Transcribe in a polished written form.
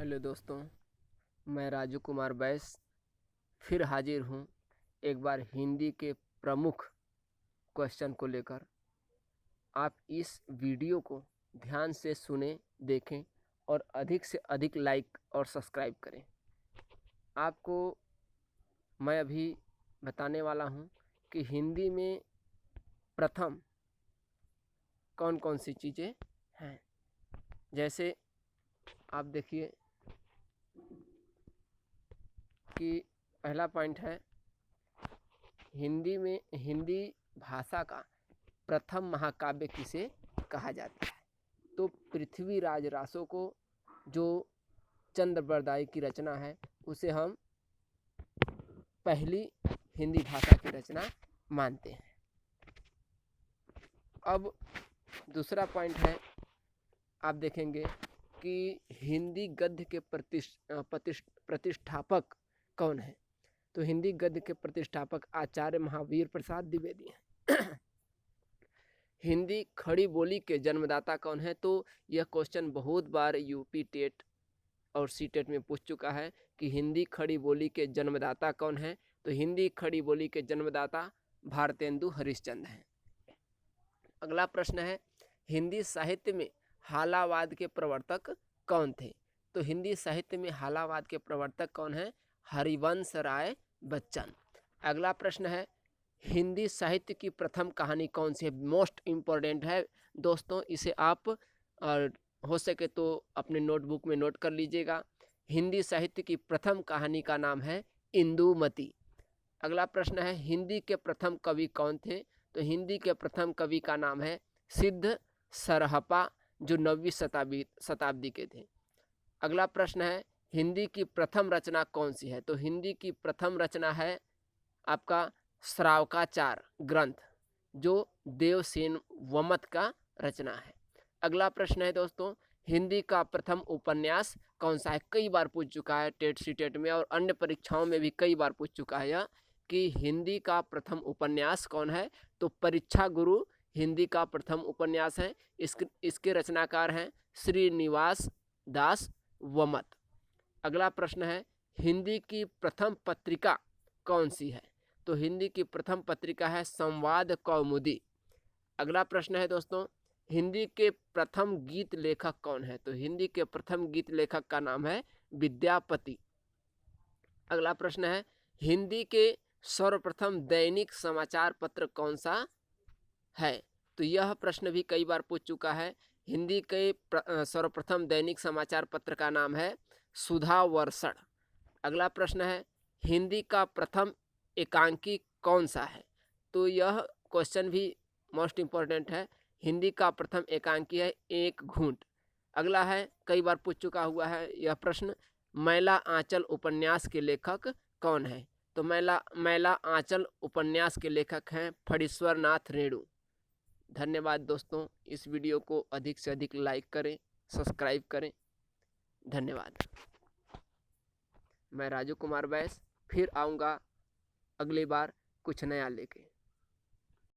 Hello दोस्तों, मैं राजू कुमार बैस फिर हाजिर हूँ एक बार हिंदी के प्रमुख क्वेश्चन को लेकर। आप इस वीडियो को ध्यान से सुने, देखें और अधिक से अधिक लाइक और सब्सक्राइब करें। आपको मैं अभी बताने वाला हूँ कि हिंदी में प्रथम कौन कौन सी चीज़ें हैं। जैसे आप देखिए कि पहला पॉइंट है, हिंदी भाषा का प्रथम महाकाव्य किसे कहा जाता है। तो पृथ्वीराज रासो को, जो चंद्रबरदाई की रचना है, उसे हम पहली हिंदी भाषा की रचना मानते हैं। अब दूसरा पॉइंट है, आप देखेंगे कि हिंदी गद्य के प्रतिष्ठापक कौन है। तो हिंदी गद्य के प्रतिष्ठापक आचार्य महावीर प्रसाद द्विवेदी हैं। हिंदी खड़ी बोली के जन्मदाता कौन है। तो यह क्वेश्चन बहुत बार यूपी टेट और सी टेट में पूछ चुका है कि हिंदी खड़ी बोली के जन्मदाता कौन है। तो हिंदी खड़ी बोली के जन्मदाता भारतेंदु हरिश्चंद्र हैं। अगला प्रश्न है, हिंदी साहित्य में हालावाद के प्रवर्तक कौन थे। तो हिंदी साहित्य में हालावाद के प्रवर्तक कौन है, हरिवंश राय बच्चन। अगला प्रश्न है, हिंदी साहित्य की प्रथम कहानी कौन सी है। मोस्ट इम्पोर्टेंट है दोस्तों, इसे आप हो सके तो अपने नोटबुक में नोट कर लीजिएगा। हिंदी साहित्य की प्रथम कहानी का नाम है इंदुमती। अगला प्रश्न है, हिंदी के प्रथम कवि कौन थे। तो हिंदी के प्रथम कवि का नाम है सिद्ध सरहपा, जो 9वीं शताब्दी के थे। अगला प्रश्न है, हिंदी की प्रथम रचना कौन सी है। तो हिंदी की प्रथम रचना है आपका श्रावकाचार ग्रंथ, जो देवसेन वमत का रचना है। अगला प्रश्न है दोस्तों, हिंदी का प्रथम उपन्यास कौन सा है। कई बार पूछ चुका है टेट सी टेट में और अन्य परीक्षाओं में भी कई बार पूछ चुका है यह कि हिंदी का प्रथम उपन्यास कौन है। तो परीक्षा गुरु हिंदी का प्रथम उपन्यास है। इसके रचनाकार हैं श्रीनिवास दास वमत। अगला प्रश्न है, हिंदी की प्रथम पत्रिका कौन सी है। तो हिंदी की प्रथम पत्रिका है संवाद कौमुदी। अगला प्रश्न है दोस्तों, हिंदी के प्रथम गीत लेखक कौन है। तो हिंदी के प्रथम गीत लेखक का नाम है विद्यापति। अगला प्रश्न है, हिंदी के सर्वप्रथम दैनिक समाचार पत्र कौन सा है। तो यह प्रश्न भी कई बार पूछ चुका है। हिंदी के सर्वप्रथम दैनिक समाचार पत्र का नाम है सुधा वर्षण। अगला प्रश्न है, हिंदी का प्रथम एकांकी कौन सा है। तो यह क्वेश्चन भी मोस्ट इम्पोर्टेंट है। हिंदी का प्रथम एकांकी है एक घूंट। अगला है, कई बार पूछ चुका हुआ है यह प्रश्न, मैला आंचल उपन्यास के लेखक कौन है। तो मैला आंचल उपन्यास के लेखक हैं फणीश्वर नाथ रेणु। धन्यवाद दोस्तों, इस वीडियो को अधिक से अधिक लाइक करें, सब्सक्राइब करें। धन्यवाद। मैं राजू कुमार बैस फिर आऊँगा अगली बार कुछ नया लेके।